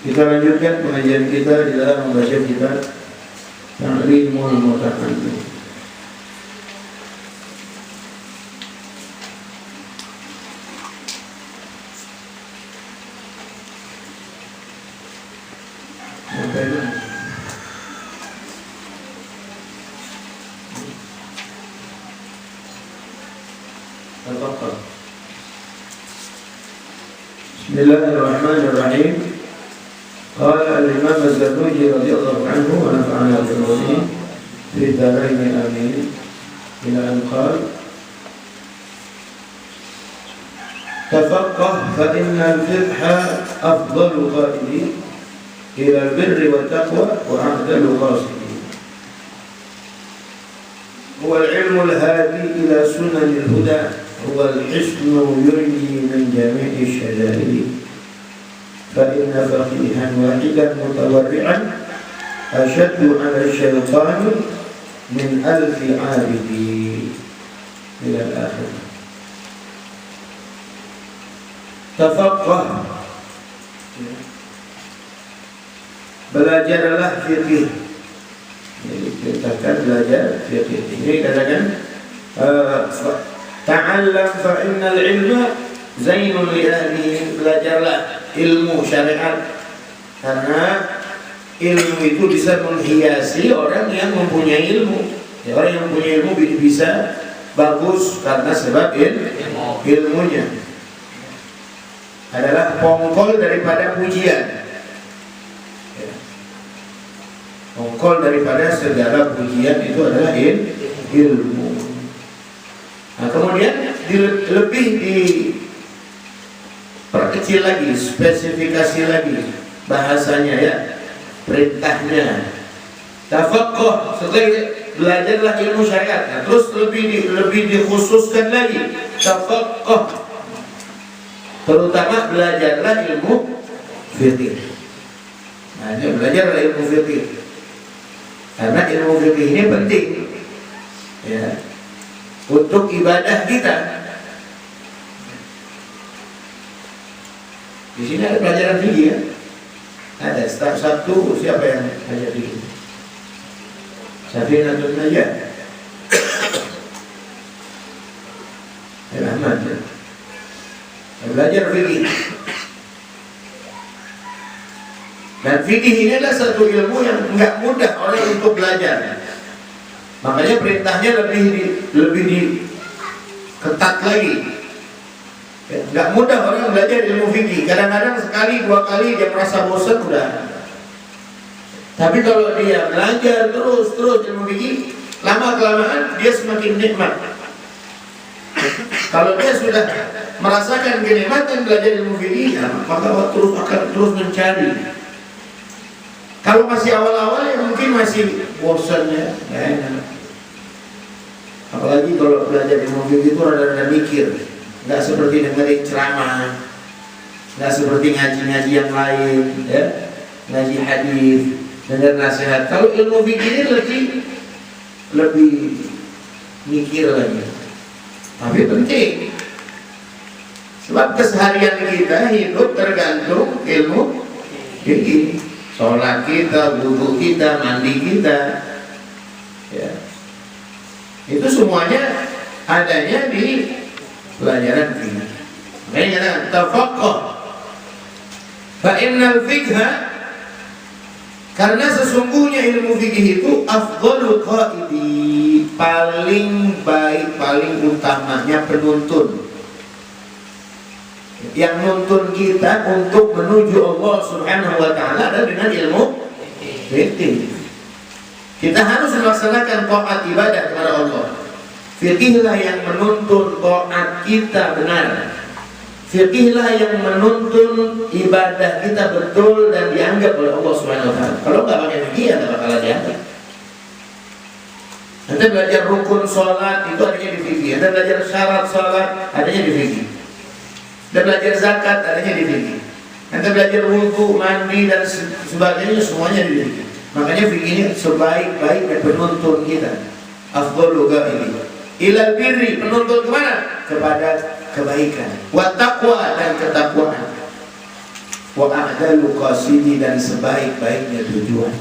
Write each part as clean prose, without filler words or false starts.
Kita lanjutkan pengajian kita di dalam membaca kitab Ta'limul Muta'allim. Bismillahirrahmanirrahim. Qala al-Imam Az-Zarnuji radhiyallahu anhu wa nafa'ana bihi fi darain amin ila an qala tafaqqah fa inna al-fiqha afdalu qa'idi ila al-birri wa taqwa wa a'dalu qasidi huwa al-ilmu al-hadi ila sunan al-huda huwa al-hisnu yurji min jami'i syada'ili فإن فقيها واحدا متورعا أشد على الشيطان من 1000 عابد إلى الآخر. تفقه, belajarlah fikih. Dikatakan belajar fikih. Ini katakan ta'allam fa innal ilma zainul li ahlihi, belajarlah ilmu syariat karena ilmu itu bisa menghiasi orang yang mempunyai ilmu. Ya, orang yang mempunyai ilmu bisa bagus karena sebab ilmunya adalah pongkol daripada pujian. Ya. Pongkol daripada segala pujian itu adalah ilmu. Nah, kemudian lebih perkecil lagi, spesifikasi lagi bahasanya, ya, perintahnya. Tafaqquh, setelah belajarlah ilmu syariat. Nah, terus lebih dikhususkan lagi, tafaqquh, terutama belajarlah ilmu fikih. Nah, ini belajarlah ilmu fikih karena ilmu fikih ini penting, ya, untuk ibadah kita. Di sini ada pelajaran fikih, ya. Ada setiap Sabtu, siapa yang belajar fikih? Safinatul Najah. Ahmad, ya. Belajar fikih. Dan fikih ini adalah satu ilmu yang enggak mudah orang untuk belajar. Makanya perintahnya lebih ketat lagi. Nggak mudah orang belajar ilmu fikih. Kadang-kadang sekali dua kali dia merasa bosan udah. Tapi kalau dia belajar terus ilmu fikih, lama kelamaan dia semakin nikmat. Kalau dia sudah merasakan kenikmatan belajar ilmu fikih, ya, maka akan terus mencari. Kalau masih awal-awal ya mungkin masih bosan, ya. Apalagi kalau belajar ilmu fikih itu rada-rada mikir. Nggak seperti dengerin ceramah, nggak seperti ngaji-ngaji yang lain, ya, ngaji hadis, dengar nasihat. Kalau ilmu fikih ini lebih mikir lagi, tapi penting. Sebab keseharian kita hidup tergantung ilmu fikih. Sholat kita, wudu kita, mandi kita, ya, itu semuanya adanya di pelajaran fikih. Makanya tafaqqah fa innal fiqha, karena sesungguhnya ilmu fikih itu afdhalul qaidi, paling baik, paling utamanya penuntun, yang nuntun kita untuk menuju Allah Subhanahu wa taala adalah dengan ilmu fikih. Kita harus melaksanakan taat ibadah kepada Allah. Fikihlah yang menuntun taat kita benar. Fikihlah yang menuntun ibadah kita betul dan dianggap oleh Allah Subhanahu wa taala. Kalau nggak pakai fikih ya nggak bakal dianggap. Anda belajar rukun sholat itu adanya di fikih. Anda belajar syarat sholat adanya di fikih. Anda belajar zakat adanya di fikih. Anda belajar wudu, mandi dan sebagainya semuanya di fikih. Makanya fikih ini sebaik-baik dan penuntun kita. Afdhalu ghairi ilal birri, penuntun kemana? Kepada kebaikan. Wa taqwa, dan ketakwaan. wa a'dalu qasidi, dan sebaik-baiknya tujuan.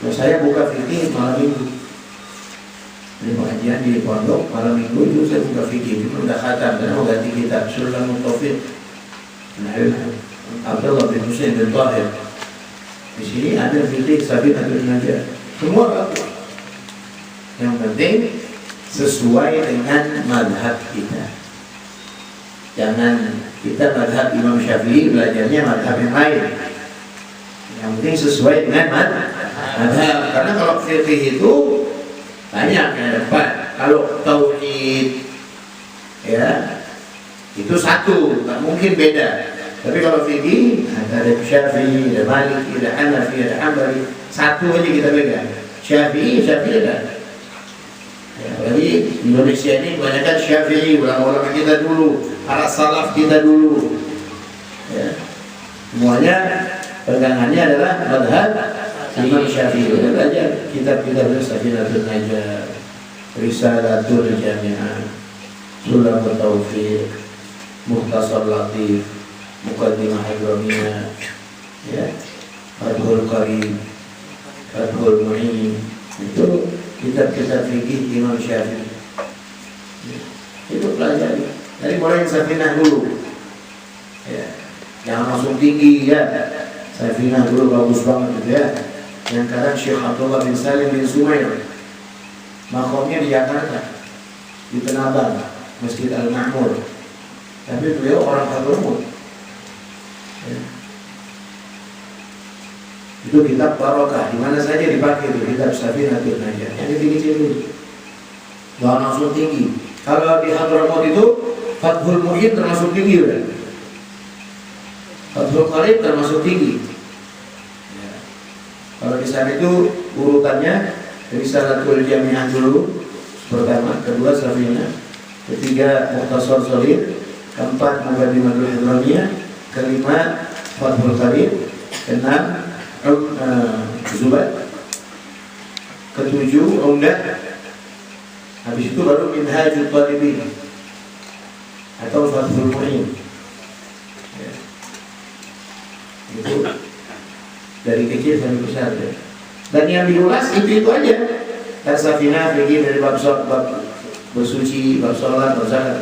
Nah, saya buka fikih malam minggu. Ini pengajian di pondok malam minggu itu saya buka fikih. Cuma udah khatam karena mau ganti kitab Sulamul Taufiq. Nah, Abdullah bin Husain bin Tahir. Di sini ada fikih Sabinatul Najah. Semua bagus. Yang penting sesuai dengan madhab kita. Jangan kita madhab Imam Syafi'i belajarnya madhab yang lain. Yang penting sesuai dengan madhab. Karena kalau fikih itu banyak yang dapat. Kalau tauhid ya itu satu, nggak mungkin beda. Tapi kalau fikih ada Syafi'i, ada Maliki, ada Hanafi, ada Hambali, satu aja kita pegang. Syafi'i ada. Ya, jadi Indonesia ini kebanyakan Syafi'i, ulama-ulama kita dulu, para salaf kita dulu. Ya. Semuanya pegangannya adalah madhab Imam Syafi'i. Kita belajar kitab-kitab Sabinatul Najah, Risalatul Jami'ah, Sulamul Taufiq, Mukhtasar Latif, Muqaddimah Ibramiyah, ya, Fathul Qarib, Fathul Mu'in. Itu kitab-kitab fikih Imam Syafi'i. Itu pelajari. Dari mulai Safinah dulu. Ya, jangan langsung tinggi ya. Safinah dulu bagus banget gitu ya. Yang kadang Syekh Abdullah bin Salim bin Sumair, makomnya di Jakarta, di Tenabang, Masjid Al-Ma'mur. Tapi beliau orang Hadramut. Ya. Itu kitab barokah, di mana saja dipakai itu kitab Sabinatul Najah. Yang kecil-kecil dulu. Jangan langsung tinggi. Kalau di Hadramut itu Fathul Mu'in termasuk tinggi udah. Fathul Qarib termasuk tinggi. Kalau di sana itu urutannya Risalatul Jami'ah dulu, pertama, kedua Safinah, ketiga Mukhtasar Shalih, keempat Muqaddimatul Ibramiyah, kelima Fathul Qarib, keenam Zubat, ketujuh Umdah, habis itu baru Minhajul Talibin atau Fathul Mu'in. Ya. Itu dari kecil sampai besar ya. Dan yang diulas itu aja. Dan Safinah pergi dari bab bersuci, bab sholat, bab zakat,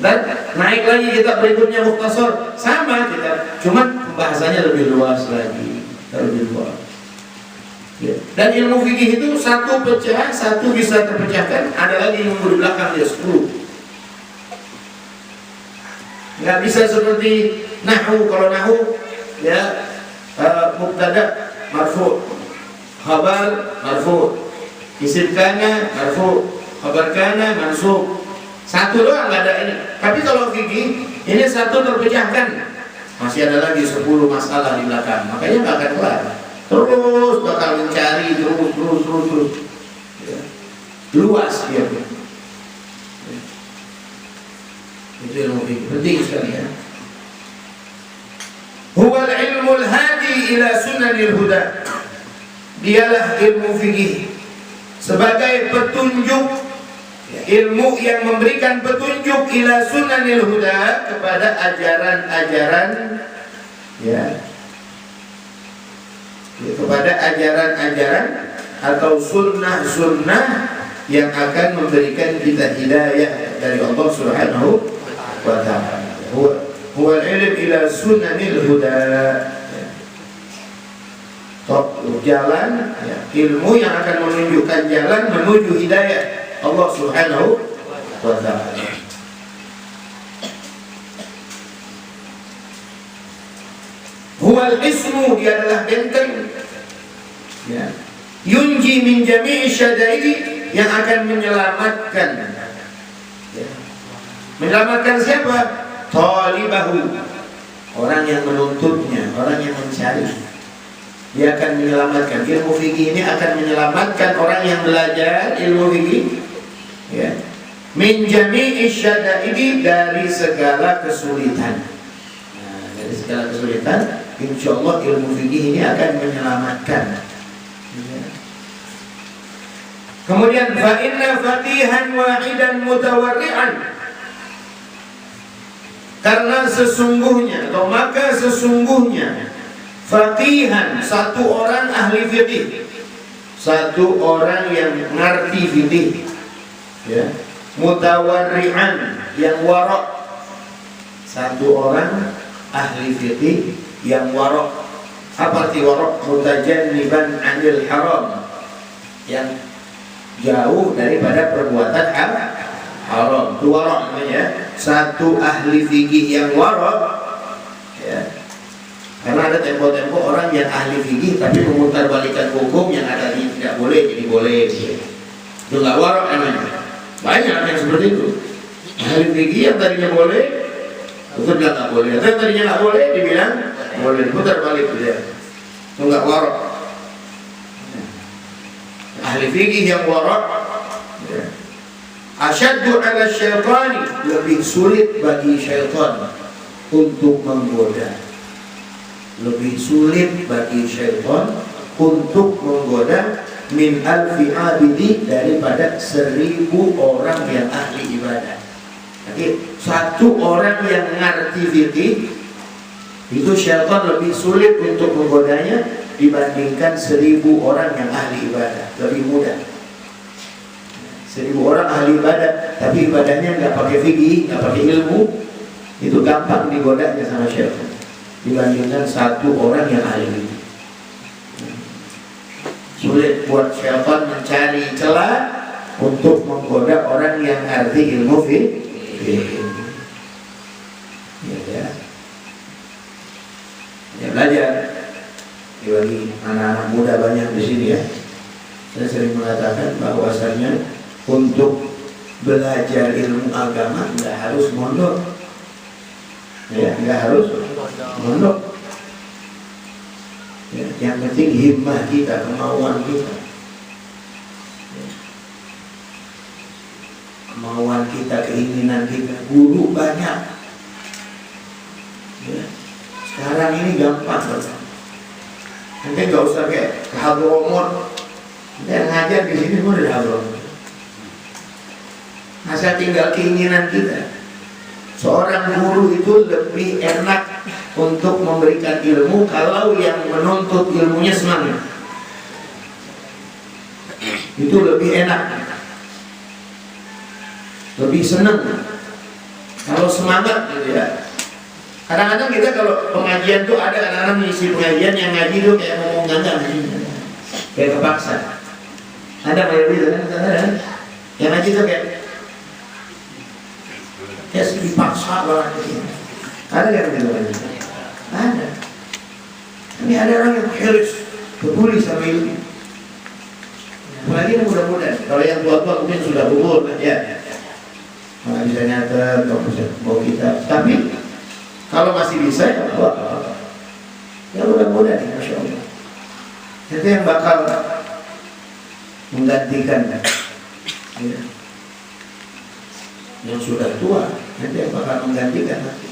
dan naik lagi kita berikutnya Mukhtasar, sama kita, cuma pembahasannya lebih luas lagi, lebih luas. Ya. Dan ilmu fikih itu satu pecahan, satu bisa terpecahkan, ada lagi ilmu di belakang dia 10. Nggak bisa seperti nahu. Kalau nahu ya mubtada marfu, khabar marfu, isim kana marfu, khabar kana mansub. Satu doang nggak ada ini. Tapi kalau fikih ini satu terpecahkan, masih ada lagi 10 masalah di belakang. Makanya nggak akan kelar. Terus bakal mencari terus. Ya. Luas dia. Itu yang penting sekali ya. Huwal ilmul hadi ila sunanil huda. Dialah ilmu fikih sebagai petunjuk, ilmu yang memberikan petunjuk ila sunanil huda, kepada ajaran-ajaran ya, kepada ajaran-ajaran atau sunnah-sunnah yang akan memberikan kita hidayah dari Allah Subhanahu wa ta'ala. Huwa ilm ila sunanil huda. Jalan ya, ilmu yang akan menunjukkan jalan menuju hidayah Allah Subhanahu wa ta'ala. Huwal ismu, dia adalah benteng ya, yunji min jami'i syadaidi, yang akan menyelamatkan ya. Menyelamatkan siapa? Talibahu, orang yang menuntutnya, orang yang mencari. Dia akan menyelamatkan. Ilmu fikih ini akan menyelamatkan orang yang belajar ilmu fikih ya, min jami'i syadaidi, dari segala kesulitan. Nah, dari segala kesulitan, insyaallah ilmu fikih ini akan menyelamatkan ya. Kemudian fa inna faqihan wahidan mutawarri'an, karena sesungguhnya atau maka sesungguhnya faqihan, satu orang ahli fikih, satu orang yang ngerti fikih, ya, mutawarri'an, yang warok, satu orang ahli fikih yang warok. Apa arti warok? Mutajanniban 'anil haram, yang jauh daripada perbuatan haram. Itu warok namanya. Satu ahli fikih yang warok, ya. Karena ada tempo-tempo orang yang ahli fikih tapi memutarbalikkan hukum yang ada di tidak boleh jadi boleh. Itu nggak warok namanya. Banyak yang seperti itu. Ahli fikih yang tadinya boleh, itu bilang nggak boleh. Atau yang tadinya nggak boleh, dibilang boleh. Putar balik dia. Itu nggak warok. Ahli fikih yang warok, ya. Asyaddu 'ala syaitani, lebih sulit bagi syaitan untuk menggoda. Lebih sulit bagi syaitan untuk menggoda min alfi abidi, daripada 1000 orang yang ahli ibadah. Jadi satu orang yang ngerti fikih itu syaitan lebih sulit untuk menggodanya dibandingkan 1000 orang yang ahli ibadah. Lebih mudah. 1000 orang ahli ibadah tapi ibadahnya nggak pakai fikih, nggak pakai ilmu, itu gampang digodanya sama syaitan dibandingkan satu orang yang ahli fikih. Sulit buat syaitan mencari celah untuk menggoda orang yang ngerti ilmu fikih. Ya belajar. Bagi anak-anak muda banyak di sini, ya. Saya sering mengatakan bahwasanya untuk belajar ilmu agama nggak harus mondok, ya, nggak harus mondok. Ya, yang penting himmah kita, kemauan kita, ya. Kemauan kita, keinginan kita. Guru banyak, ya. Sekarang ini gampang, nanti nggak usah kayak ke Hadramut, kita ngajar di sini semua dari Hadramut. Asal tinggal keinginan kita. Seorang guru itu lebih enak untuk memberikan ilmu kalau yang menuntut ilmunya semangat. Itu lebih enak, lebih senang kalau semangat, gitu ya. Kadang-kadang kita kalau pengajian tuh ada kadang-kadang mengisi pengajian yang ngaji tuh kayak ngomong ganggang, kayak kepaksa. Ada mayoritas kan? Yang ngaji tuh kayak dipaksa banget. Ada yang gitu? Ada. Ini ada orang yang harus peduli sama ilmu. Apalagi yang muda-muda. Kalau yang tua-tua mungkin sudah umur, ya. Nggak bisa nyatet, nggak bisa mau kita. Tapi kalau masih bisa, ya apa-apa. Ya mudah-mudahan nih, Masya Allah. Itu yang bakal menggantikan, ya. Yang sudah tua, nanti yang bakal menggantikan nanti.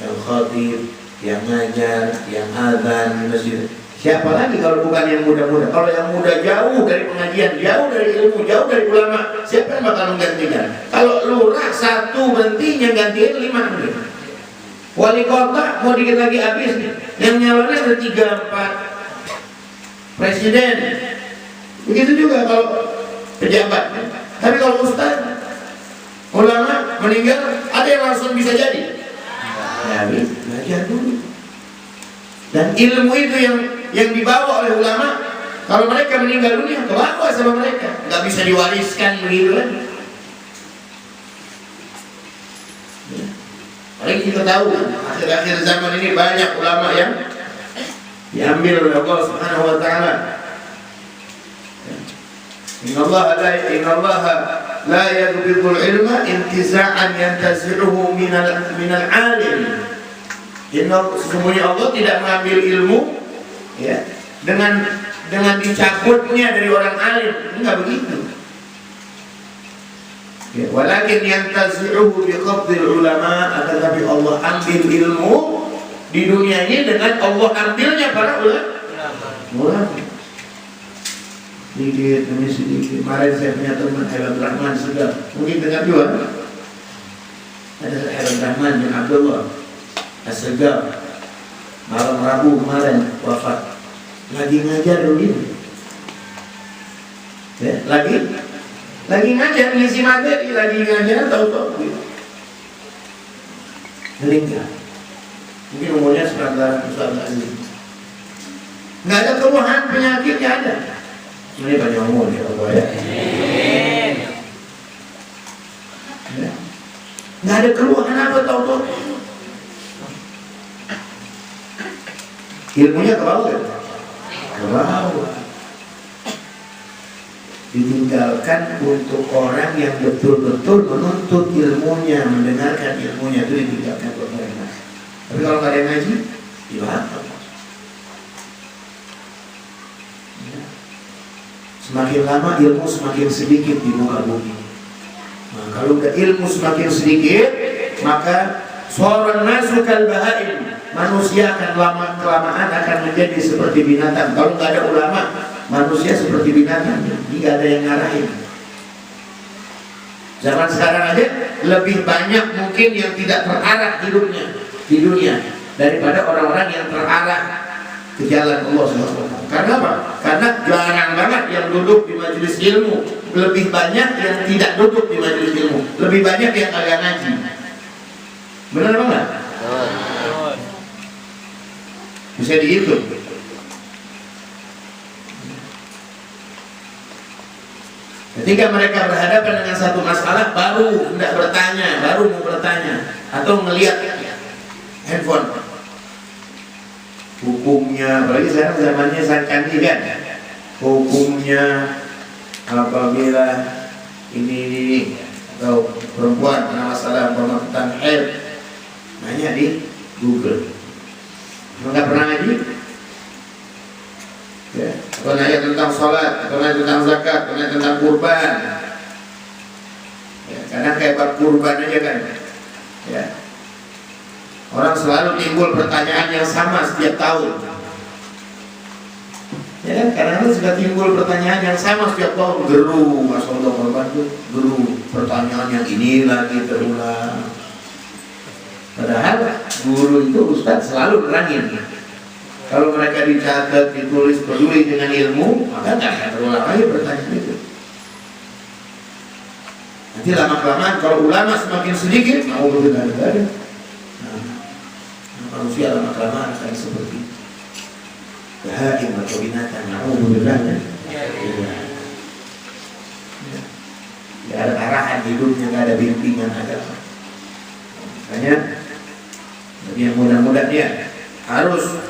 Yang khatib, yang ngajar, yang azan di masjid. Siapa lagi kalau bukan yang muda-muda? Kalau yang muda jauh dari pengajian, jauh dari ilmu, jauh dari ulama, siapa yang bakal menggantikan? Kalau lurah satu berhenti, yang gantiin 5 menit. Wali kota mau dikit lagi habis nih. Yang nyalonnya ada 3-4. Presiden. Begitu juga kalau pejabat. Tapi kalau ustaz, ulama meninggal, ada yang langsung bisa jadi? Ya, belajar dulu. Dan ilmu itu yang dibawa oleh ulama, kalau mereka meninggal dunia, kebawa sama mereka, nggak bisa diwariskan begitu kan? Apalagi kita tahu akhir-akhir zaman ini banyak ulama yang diambil oleh Allah Subhanahu Wa Taala. Inna Allah la yaqbidul ilma intiza'an yantazi'uhu minal alim. Sesungguhnya Allah tidak mengambil ilmu, ya, dengan dicabutnya dari orang alim. Enggak begitu. Ya, walakin yantazi'uhu biqabdil ulama, akan tapi Allah ambil ilmu di dunia ini dengan Allah ambilnya para ulama. sedikit demi sedikit. Kemarin saya punya teman Helan Rahman Segaf, mungkin dengar juga. Ada Helan Rahman bin Abdullah Segaf, malam Rabu kemarin wafat. Lagi ngajar begini, ya, lagi ngajar ngisi materi, lagi ngajar tahu-tahu gitu. Meninggal. Mungkin umurnya sekitar nggak ada keluhan penyakitnya ada. Ini banyak umur ya Allah ya. Nggak ada keluhan apa tahu-tahu. Ilmunya ke bawah ya? Ke bawah. Ditinggalkan untuk orang yang betul-betul menuntut ilmunya, mendengarkan ilmunya, itu ditinggalkan untuk mereka. Tapi kalau nggak ada yang ngaji, gimana? Semakin lama ilmu semakin sedikit di muka bumi. Nah, kalau udah ilmu semakin sedikit, maka suara nasukal bahaim, manusia akan lama-kelamaan akan menjadi seperti binatang. Kalau nggak ada ulama, manusia seperti binatang, tidak ada yang ngarahin. Zaman sekarang aja lebih banyak mungkin yang tidak terarah hidupnya di dunia daripada orang-orang yang terarah ke jalan Allah SWT. Karena apa? Karena jarang banget yang duduk di majelis ilmu, lebih banyak yang tidak duduk di majelis ilmu, lebih banyak yang kagak ngaji. Benar apa enggak? Bisa dihitung. Ketika mereka berhadapan dengan satu masalah, baru tidak bertanya, baru mau bertanya, atau melihat handphone. Hukumnya, apalagi sekarang zamannya sangat canggih kan. Hukumnya apabila ini atau perempuan kena masalah tentang haid, nanya di Google. Enggak pernah ngaji? Ya, atau nanya tentang sholat, atau nanya tentang zakat, atau nanya tentang kurban. Ya, karena kayak bab kurban aja kan. Ya. Orang selalu timbul pertanyaan yang sama setiap tahun. Ya kan, karena sudah timbul pertanyaan yang sama setiap tahun. Geru, Masya Allah, korban itu geru. Pertanyaan yang ini lagi terulang. Padahal guru itu Ustadz selalu nerangin. Kalau mereka dicatat, ditulis, peduli dengan ilmu, maka nggak akan terulang lagi pertanyaan itu. Nanti lama-kelamaan kalau ulama semakin sedikit, mau betul-betul. Manusia lama-kelamaan akan seperti bahaim atau binatang. Alhamdulillah. Tidak ada arahan hidupnya, tidak ada bimbingan agama. Makanya yang muda-muda dia harus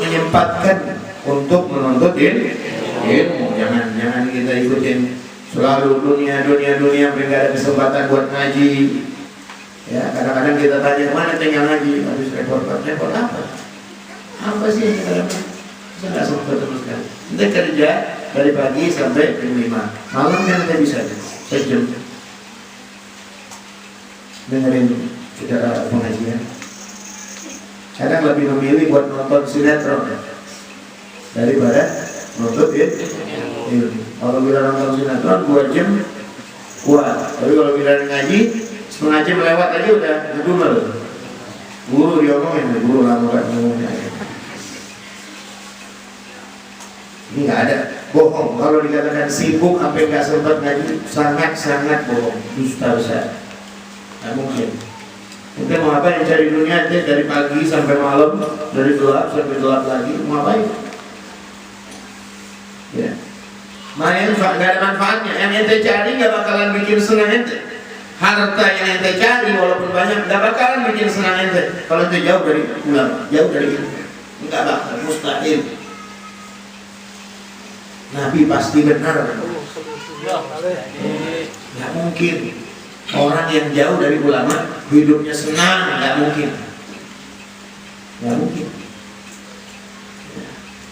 menyempatkan untuk menuntut ilmu. Jangan kita ikutin selalu dunia tidak ada kesempatan buat ngaji. Ya, kadang-kadang kita tanya mana tinggal ngaji, habis report apa? Apa sih yang kita dapat? Saya nggak sempat sama sekali. Kita kerja dari pagi sampai jam 5. Malam kan kita bisa sejam dengerin kita pengajian. Kadang lebih memilih buat nonton sinetron daripada nonton ilmu. Kalau kita nonton sinetron 2 jam kuat, tapi kalau kita ngaji setengah jam lewat aja udah ngedumel. Guru diomongin, guru lama ngomongnya. Ini nggak ada, bohong. Kalau dikatakan sibuk sampai nggak sempat ngaji, sangat bohong, dusta besar. Nggak mungkin. Kita mau apa yang cari dunia itu dari pagi sampai malam, dari gelap sampai gelap lagi, mau ngapain? Ya, main nggak ada manfaatnya. Yang ente cari nggak bakalan bikin senang ente. Harta yang ente cari walaupun banyak nggak bakalan bikin senang ente kalau ente jauh dari ulama, jauh dari ilmu. Nggak bakal, mustahil. Nabi pasti benar. Nggak mungkin orang yang jauh dari ulama hidupnya senang, nggak mungkin.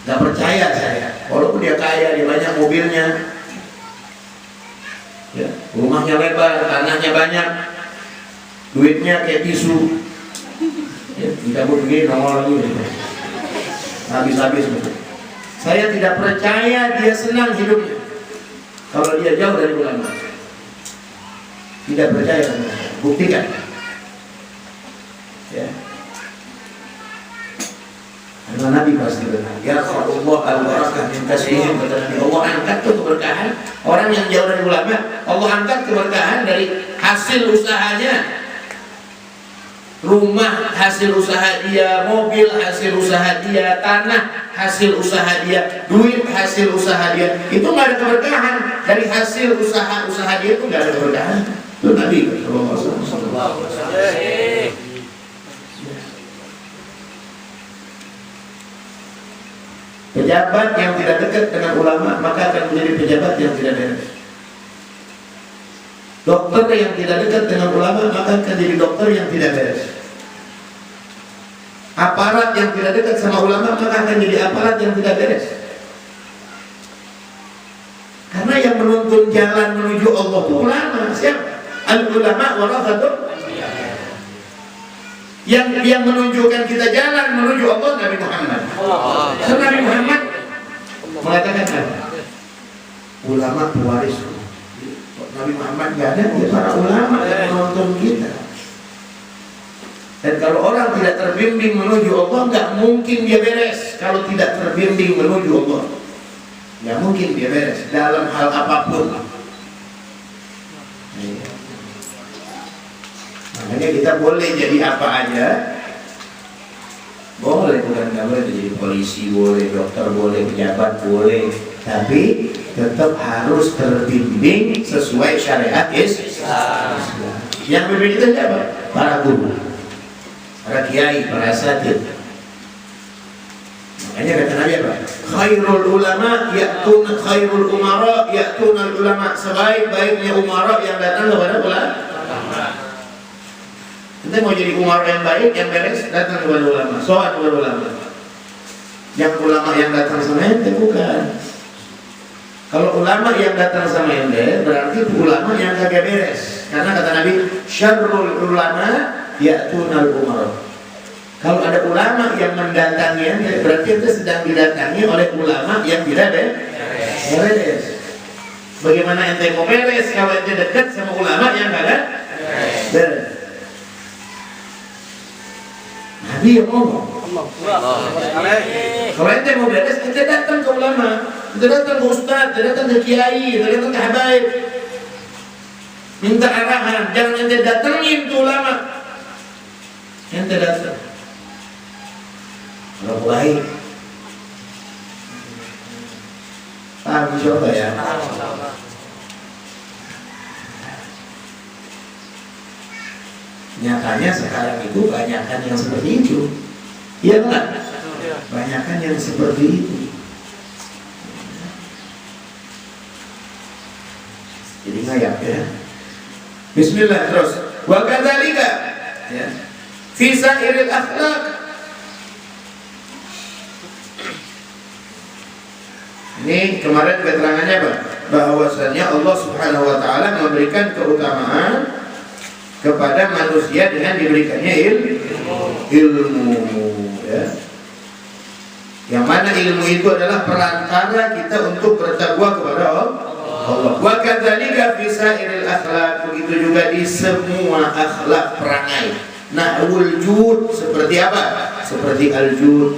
Nggak percaya saya. Walaupun dia kaya, dia banyak mobilnya. Ya, rumahnya lebar, tanahnya banyak, duitnya kayak tisu. Ya, kita begini nongol lagi, habis-habis betul. Saya tidak percaya dia senang hidupnya kalau dia jauh dari ulama. Tidak percaya, buktikan. Ya. Karena Nabi pasti benar. Ya Allah al-barakah min kasbihim, kata Nabi. Allah angkat tuh keberkahan orang yang jauh dari ulama. Allah angkat keberkahan dari hasil usahanya. Rumah hasil usaha dia, mobil hasil usaha dia, tanah hasil usaha dia, duit hasil usaha dia. Itu nggak ada keberkahan dari hasil usaha dia, itu nggak ada keberkahan. Itu Nabi sallallahu alaihi wasallam. Pejabat yang tidak dekat dengan ulama maka akan menjadi pejabat yang tidak beres. Dokter yang tidak dekat dengan ulama maka akan jadi dokter yang tidak beres. Aparat yang tidak dekat sama ulama maka akan jadi aparat yang tidak beres. Karena yang menuntun jalan menuju Allah itu ulama. Siapa? Al-ulama warathatul anbiya. Yang menunjukkan kita jalan menuju Allah Nabi Muhammad. So, Nabi Muhammad mengatakan apa? Ulama pewaris. Nabi Muhammad nggak ada, ya para ulama yang menuntun kita. Dan kalau orang tidak terbimbing menuju Allah, nggak mungkin dia beres. Kalau tidak terbimbing menuju Allah, nggak mungkin dia beres dalam hal apapun. Makanya kita boleh jadi apa aja, boleh, bukan nggak boleh jadi polisi, boleh dokter, boleh pejabat, boleh, tapi tetap harus terbimbing sesuai syariat Islam. Yang bimbing itu siapa? Para guru, para kiai, para asatidz. Makanya kata Nabi apa? Khairul ulama ya'tuna khairul umara ya'tuna ulama. Sebaik-baiknya umara yang datang kepada ulama. Kita mau jadi umara yang baik, yang beres, datang kepada ulama, soal kepada ulama. Yang ulama yang datang sama ente bukan. Kalau ulama yang datang sama ente berarti ulama yang kagak beres. Karena kata Nabi, syarrul ulama ya'tunal umara. Kalau ada ulama yang mendatangi ente, berarti ente sedang didatangi oleh ulama yang tidak beres. Bagaimana ente mau beres kalau ente dekat sama ulama yang kagak beres? Nabi yang ngomong. Kalau ente mau beres, ente datang ke ulama, ente datang ke ustaz, ente datang ke kiai, ente datang ke habaib, minta arahan. Jangan ente datangin ke ulama, ente datang. Kalau baik, paham coba ya. Nyatanya sekarang itu banyakan yang seperti itu. Iya enggak? Banyakan yang seperti itu. Jadi ngayak ya. Bismillah terus. Wa kadzalika ya. Fi sa'iril akhlaq. Ini kemarin keterangannya apa? Bahwasanya Allah Subhanahu wa taala memberikan keutamaan kepada manusia dengan diberikannya ilmu ya. Yang mana ilmu itu adalah perantara kita untuk bertakwa kepada Allah. Wa kadzalika fi sa'iril akhlaq, begitu juga di semua akhlak perangai. Nahwul jud, seperti apa? Seperti al-jud,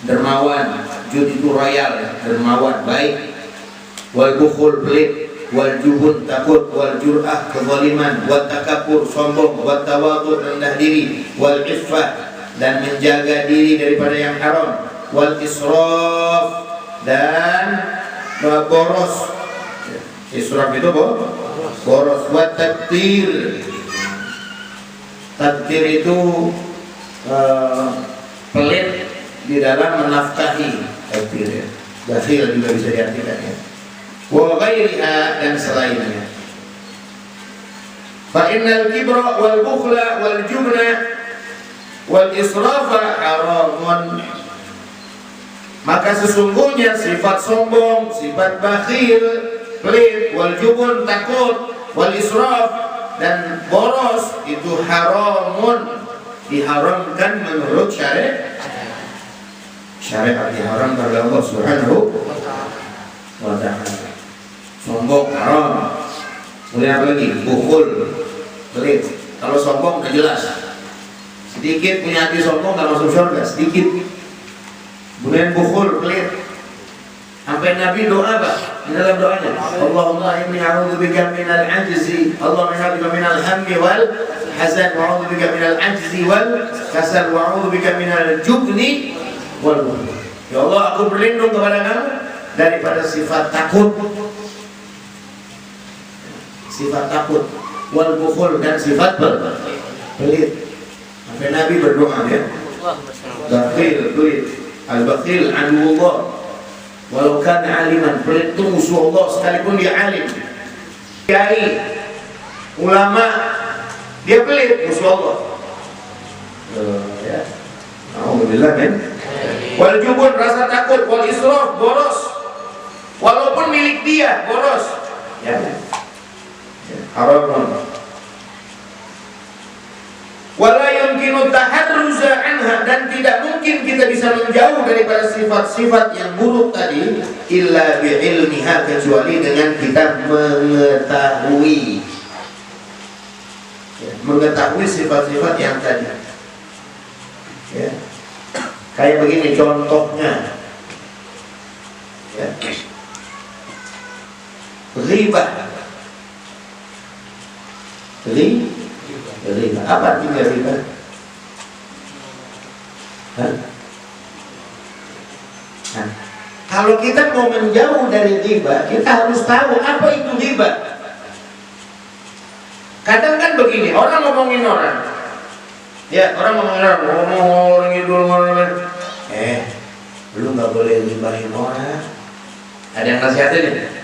dermawan. Jud itu royal ya, dermawan, baik. Wal bukhul, pelit. Wal jubun, takut. Wal jur'ah, kezaliman. Wal takabur, sombong. Wal tawadhu, rendah diri. Wal iffah, dan menjaga diri daripada yang haram. Wal israf, dan boros. Israf itu boros. Wal tabtir, tabtir itu pelit di dalam menafkahi. Tabtir ya, bakhil juga bisa diartikan ya. Wa ghairiha, dan selainnya. Fa innal kibra wal bukhla wal jubna wal israfa haramun. Maka sesungguhnya sifat sombong, sifat bakhil, pelit, wal jubun, takut, wal israf, dan boros itu haramun, diharamkan menurut syariat. syariat diharamkan oleh Allah Subhanahu wa ta'ala. Sombong haram. Kemudian apa lagi? Bukhul, pelit. Kalau sombong udah jelas. Sedikit punya hati sombong nggak masuk surga, sedikit. Kemudian bukhul, pelit. Sampai Nabi doa apa? Di dalam doanya, Allahumma inni a'udzubika minal ajzi, Allahumma inni a'udzubika minal hammi wal hazan, wa a'udzubika minal ajzi wal kasal, wa a'udzubika minal jubni wal bukhul. Ya Allah, aku berlindung kepada Kamu daripada sifat takut, wal bukhul, dan sifat pelit. Sampai Nabi berdoa ya, bakhil, pelit, al-bakhil aduwullah. Walau kan aliman, pelit itu musuh Allah sekalipun dia alim. Kiai, ulama, dia pelit, musuh Allah. Ya. Alhamdulillah kan. Wal jubun, rasa takut, wal israf, boros. Walaupun milik dia, boros. Ya. Haram. Wala yumkinu taharruza anha, dan tidak mungkin kita bisa menjauh daripada sifat-sifat yang buruk tadi illa bi'ilmiha, kecuali dengan kita mengetahui ya, mengetahui sifat-sifat yang tadi ya. Kayak begini contohnya ya. Ghibah. Riba. Apa artinya riba? Kalau kita mau menjauh dari riba, kita harus tahu apa itu riba. Kadang kan begini, orang ngomongin orang. Ya, orang ngomongin orang itu lu nggak boleh ribahin orang. Ada yang nasihatin.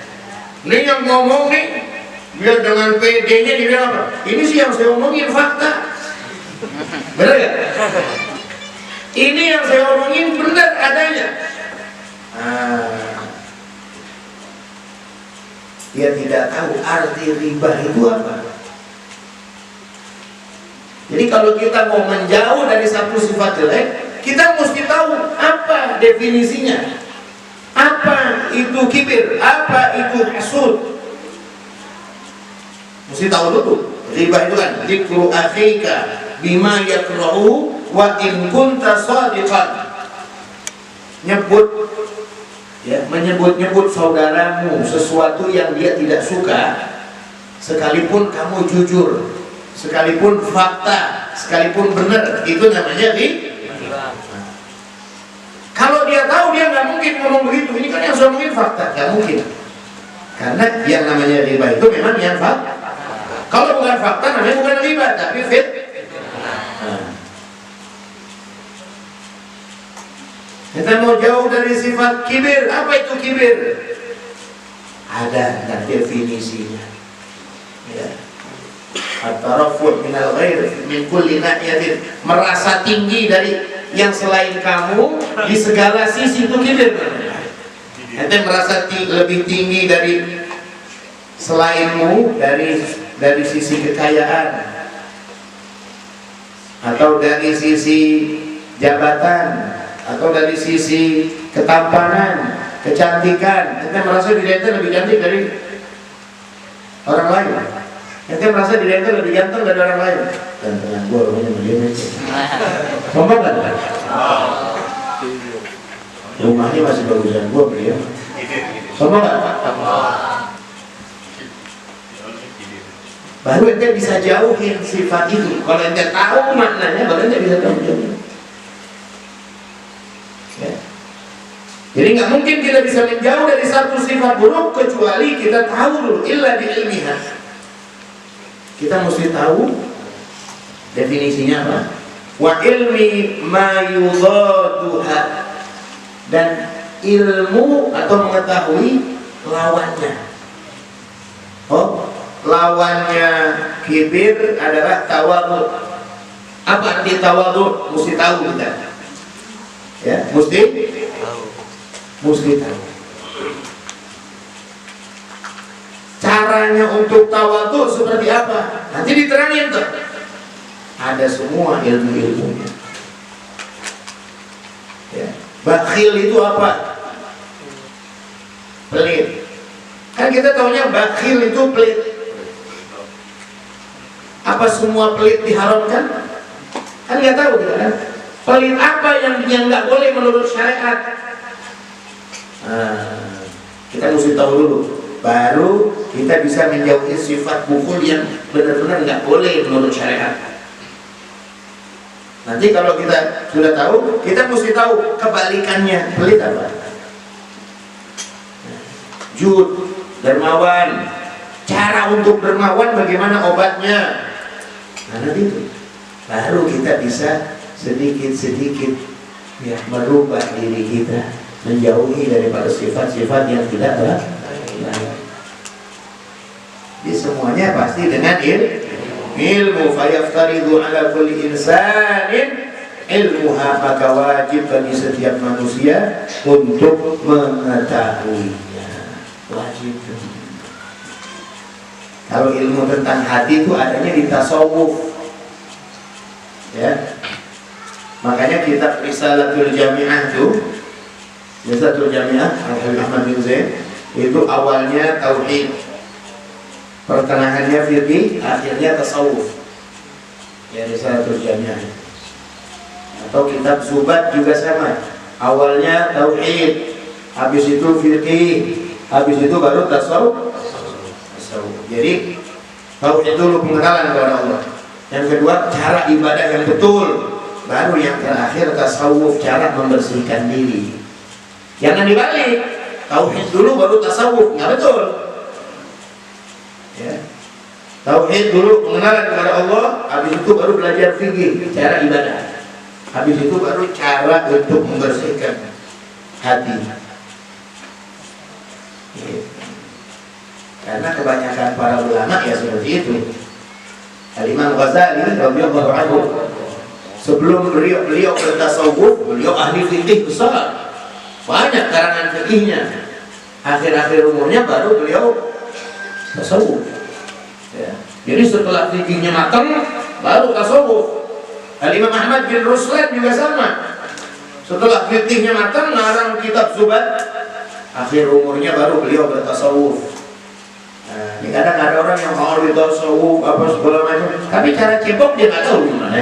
Ini yang ngomong nih, dia dengan PD-nya dia bilang apa? Ini sih yang saya omongin fakta. Benar ya? Ini yang saya omongin benar adanya. Dia tidak tahu arti riba itu apa. Jadi kalau kita mau menjauh dari satu sifat jelek, kita mesti tahu apa definisinya. Apa itu kibir? Apa itu hasud? Mesti tahu dulu. Riba itu kan dzikru akhika bima yakrahu wa in kunta shadiqan. Menyebut-nyebut saudaramu sesuatu yang dia tidak suka, sekalipun kamu jujur, sekalipun fakta, sekalipun benar, itu namanya riba. Kalau dia tahu, dia nggak mungkin ngomong begitu. Ini kan yang saya ngomongin fakta, nggak mungkin. Karena yang namanya riba itu memang yang fakta. Kalau bukan fakta namanya bukan riba, tapi kita mau jauh dari sifat kibir. Apa itu kibir? Ada dan definisinya. Ya. At-tarafu' minal ghair min kulli nahiyatin, merasa tinggi dari yang selain kamu di segala sisi, itu kibir. Ente merasa lebih tinggi dari selainmu dari sisi kekayaan atau dari sisi jabatan atau dari sisi ketampanan, kecantikan. Ente merasa diri ente lebih cantik dari orang lain. Ente merasa diri ente lebih ganteng dari orang lain. Gantengan gua rumahnya begini. Sombong kan? Rumahnya masih bagusan gua beliau. Sombong kan? Baru ente bisa jauhin sifat itu. Kalau ente tahu maknanya, baru ente bisa jauhin. Ya. Jadi nggak mungkin kita bisa menjauh dari satu sifat buruk kecuali kita tahu dulu illa bi ilmiha. Kita mesti tahu definisinya apa. Wa ilmi ma yudhaduha, dan ilmu atau mengetahui lawannya. Oh, lawannya kibir adalah tawadhu. Apa arti tawadhu? Mesti tahu kita. Ya, mesti tahu. Caranya untuk tawadhu seperti apa? Nanti diterangin tuh. Ada semua ilmu-ilmunya. Ya. Bakhil itu apa? Pelit. Kan kita taunya bakhil itu pelit. Apa semua pelit diharamkan? Kan nggak tahu kita kan. Pelit apa yang nggak boleh menurut syariat? Kita mesti tahu dulu. Baru kita bisa menjauhi sifat bukul yang benar-benar nggak boleh menurut syariat. Nanti kalau kita sudah tahu, kita mesti tahu kebalikannya. Pelit apa? Jud, dermawan. Cara untuk dermawan bagaimana obatnya? Nah nanti itu baru kita bisa sedikit-sedikit ya merubah diri kita, menjauhi daripada sifat-sifat yang tidak baik. Jadi semuanya pasti dengan ilmu. Fayaftaridu ala kulli insanin ilmuha, maka wajib bagi setiap manusia untuk mengetahuinya. Wajib. Kalau ilmu tentang hati itu adanya di tasawuf, ya. Makanya kitab Risalatul Jami'ah Ahmad bin Zaid itu awalnya tauhid, pertengahannya fikih, akhirnya tasawuf. Ya, Risalatul Jami'ah. Atau kitab Zubat juga sama, awalnya tauhid, habis itu fikih, habis itu baru tasawuf. Jadi tauhid dulu pengenalan kepada Allah. Yang kedua cara ibadah yang betul. Baru yang terakhir tasawuf, cara membersihkan diri. Jangan dibalik. Tauhid dulu baru tasawuf, nggak betul. Ya. Tauhid dulu pengenalan kepada Allah, habis itu baru belajar fikih, cara ibadah. Habis itu baru cara untuk membersihkan hati. Ya. Karena kebanyakan para ulama ya seperti itu. Al-Imam Ghazali radhiyallahu anhu, sebelum beliau bertasawuf, beliau ahli fikih besar, banyak karangan fikihnya. Akhir-akhir umurnya baru beliau tasawuf. Ya. Jadi setelah fikihnya matang, baru tasawuf. Al-Imam Ahmad bin Ruslan juga sama. Setelah fikihnya matang, ngarang kitab Zubat, akhir umurnya baru beliau bertasawuf. Nah, kadang ada orang yang mau bertasawuf apa segala macam, tapi cara cebok dia nggak tahu gimana.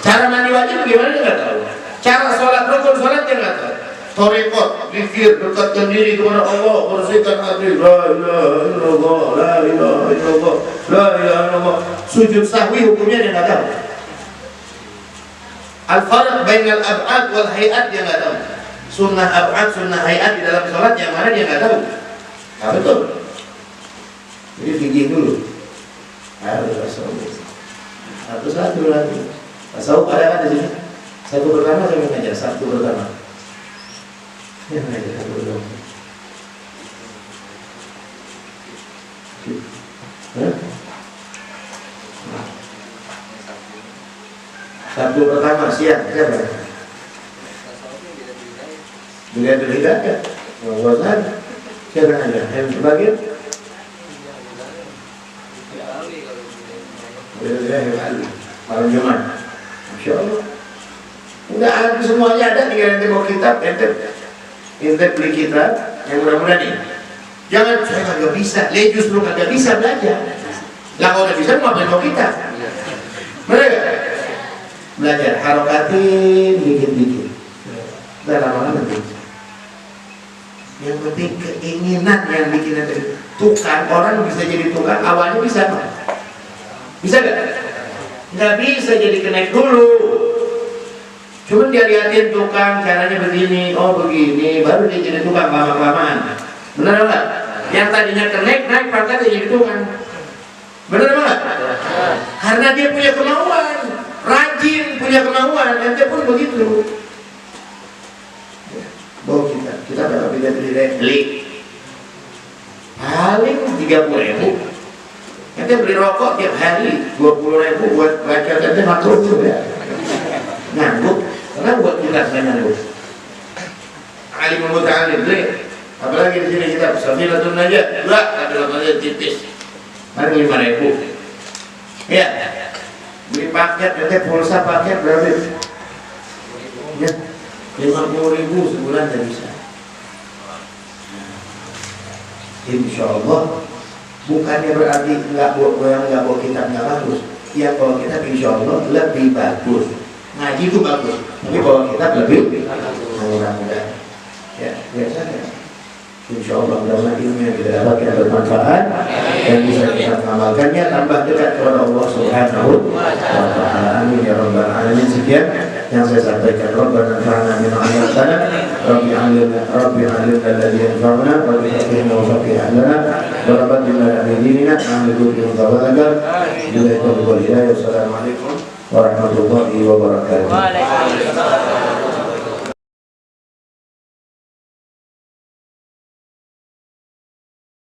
Cara mandi wajib bagaimana dia nggak tahu. Cara sholat rukun sholat dia nggak tahu. Thariqat, zikir, dekatkan diri kepada Allah, bersihkan hati. La ilaha illallah, la ilaha illallah, la ilaha illallah. Sujud sahwi hukumnya dia nggak tahu. Al-farq bainal ab'ad wal hayat dia nggak tahu. Sunnah ab'ad, sunnah hayat di dalam sholat yang mana dia nggak tahu. Nah, betul. Jadi fikih dulu. Harus tasawuf. Satu lagi. Tasawuf ada kan di sini? Satu pertama saya mengajar, satu pertama. Ya mengajar satu pertama. Satu pertama siap, siapa? Bila hidayah. Wawasan. Siapa aja? Yang sebagian? Malam Jumat, Masya Allah. Udah ada semuanya ada, tinggal ente bawa kitab, ente beli kitab yang mudah-mudahan nih. Jangan saya kagak bisa, justru kagak bisa belajar. Lah kalau udah bisa, ngapain bawa kitab? Mereka belajar harokatin dikit-dikit. Udah lama-lama nanti. Yang penting keinginan yang bikin ente tukang. Orang bisa jadi tukang, awalnya bisa mah. Bisa gak? Nggak bisa jadi kenaik dulu. Cuma dia liatin tukang caranya begini, oh begini, baru dia jadi tukang lama-kelamaan. Benar nggak? Yang tadinya kenaik naik pangkatnya jadi tukang. Benar nggak? Karena dia punya kemauan, rajin, punya kemauan. Ente pun begitu. Bawa kita berapa beli paling 30.000. Kita beli rokok tiap hari 20.000 buat baca kita makruh juga. Ngangguk, karena buat kita ngangguk. Alim muta'alim beli, apalagi di sini kita Safilatun Najat, enggak, Safilatun Najat tipis, kan 5.000. Ya, beli paket, nanti pulsa paket berapa? Ya, 50.000 sebulan tidak bisa. Insya Allah bukannya berarti nggak bawa kitab nggak bagus. Ya kalau kitab insya Allah lebih bagus. Ngaji itu bagus, tapi kalau kitab lebih mudah-mudahan. Ya biasa ya. Insya Allah mudah-mudahan ilmu yang kita dapatkan bermanfaat dan bisa kita mengamalkannya, tambah dekat kepada Allah Subhanahu wa Ta'ala. Amin ya rabbal alamin. Sekian yang saya sampaikan. Rabbana anfa'na bima 'allamtana, Rabbi 'allimna alladhi yanfa'una, Rabbi faqihna wa faqih ahlana, wa rabbana bi dinina na'budu bi mutawallaka. Assalamualaikum warahmatullahi wabarakatuh.